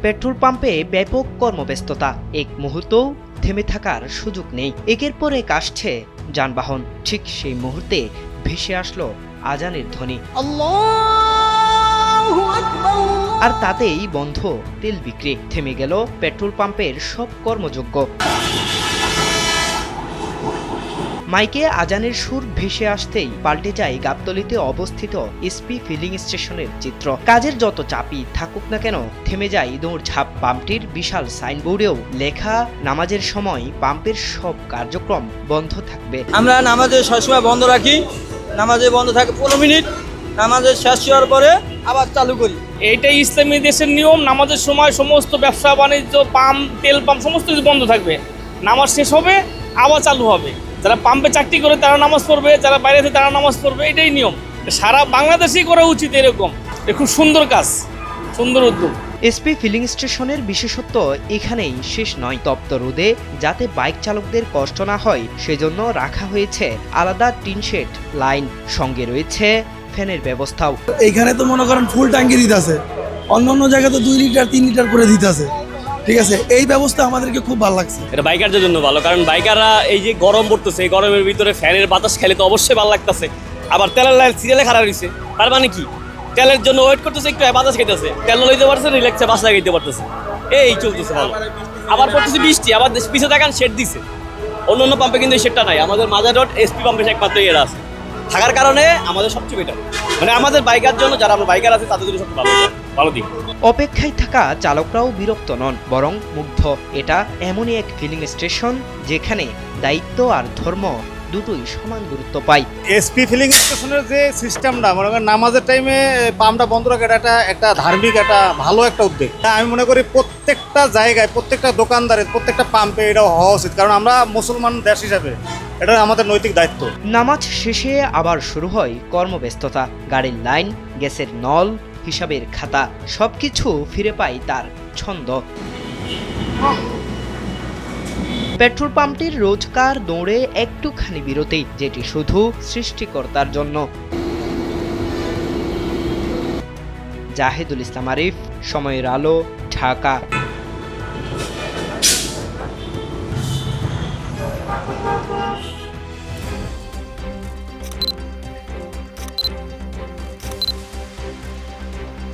Petrol পাম্পে ব্যাপক কর্মব্যস্ততা, এক মুহূর্তও থেমে থাকার সুযোগ নেই। একের পর এক আসছে যানবাহন। ঠিক সেই মুহূর্তে ভেসে আসলো আজানের ধ্বনি, আর তাতেই বন্ধ তেল বিক্রি। থেমে গেল পেট্রোল পাম্পের সব কর্মযোগ্য। মাইকে আজানের সুর ভেসে আসতেই পাল্টে যায় গাবতলীতে অবস্থিত এসপি ফিলিং স্টেশনের চিত্র। কাজের যত চাপই থাকুক না কেন, থেমে যায় দৌড়ঝাঁপ। পাম্পটির বিশাল সাইনবোর্ডেও লেখা, নামাজের সময় পাম্পের সব কার্যক্রম বন্ধ থাকবে। আমরা নামাজের সবসময় বন্ধ রাখি, নামাজে বন্ধ থাকে 15 মিনিট, নামাজের শেষ হওয়ার পরে আবার চালু করি। এইটাই ইসলামী দেশের নিয়ম। নামাজের সময় সমস্ত ব্যবসা বাণিজ্য, পাম্প, তেল পাম্প সমস্ত কিছু বন্ধ থাকবে। নামাজ শেষ হবে, আবার চালু হবে। যারা পাম্পে চাকরি করে তারা নামাজ পড়বে, যারা বাইরে আছে তারা নামাজ পড়বে। এটাই নিয়ম, সারা বাংলাদেশেই করা উচিত এরকম। খুব সুন্দর কাজ, সুন্দর উদ্যোগ। এসপি ফিলিং স্টেশনের বিশেষত্ব এখানেই শেষ নয়। তপ্ত রোদে যাতে বাইক চালকদের কষ্ট না হয় সেজন্য রাখা হয়েছে আলাদা টিনশেড লাইন, সঙ্গে রয়েছে ফ্যানের ব্যবস্থাও। এইখানে তো মনে করেন ফুল ট্যাঙ্কি দিতেছে, অন্য জায়গায় তো 2 লিটার 3 লিটার করে দিতেছে। ঠিক আছে, এই ব্যবস্থা আমাদেরকে খুব ভালো লাগছে। এটা বাইকারদের জন্য ভালো, কারণ বাইকাররা এই যে গরম পড়তেছে, এই গরমের ভিতরে ফ্যানের বাতাস খেলে তো অবশ্যই ভালো লাগতেছে। আবার তেলের লাইন সিরিয়ালে খারাপ হয়েছে, তার মানে কি তেলের জন্য ওয়েট করতেছে, একটু বাতাস খাইতেছে, তেল লইতে পারছে, রিল্যাক্সে বাস লাগাইতে পারতেছে। এই চলতেছে ভালো। আবার পড়তেছে বৃষ্টি, আবার পিছিয়ে দেখান শেড দিছে। অন্য পাম্পে কিন্তু এই শেডটা নাই। আমাদের মাজার রোড এসপি পাম্পে একমাত্র এরা আছে, থাকার কারণে আমাদের সবচেয়ে বেটার। মানে আমাদের বাইকার জন্য, যারা আমরা বাইকার আছে তাদের জন্য সবচেয়ে ভালো দিক। অপেক্ষায় থাকা চালকরাও বিরক্ত নন, বরং মুগ্ধ। এটা এমনই এক ফিলিং স্টেশন যেখানে দায়িত্ব আর ধর্ম দুটোই সমান গুরুত্ব পায়। এসপি ফিলিং স্টেশনের যে সিস্টেমটা, মনে করেন নামাজের টাইমে পাম্পটা বন্ধ রাখা, এটা একটা ধার্মিক, একটা ভালো একটা উদ্যোগ। আমি মনে করি প্রত্যেকটা জায়গায়, প্রত্যেকটা দোকানদারের, প্রত্যেকটা পাম্পে এটা হওয়া উচিত, কারণ আমরা মুসলমান দেশ হিসাবে এটা আমাদের নৈতিক দায়িত্ব। নামাজ শেষে আবার শুরু হয় কর্মব্যস্ততা। গাড়ির লাইন, গ্যাসের নল, হিসাবের খাতা, সবকিছু ফিরে পায় তার ছন্দ। পেট্রোল পাম্পটির রোজকার দৌড়ে একটুখানি বিরতি, যেটি শুধু সৃষ্টিকর্তার জন্য। জাহিদুল ইসলাম আরিফ, সময়ের আলো, ঢাকা।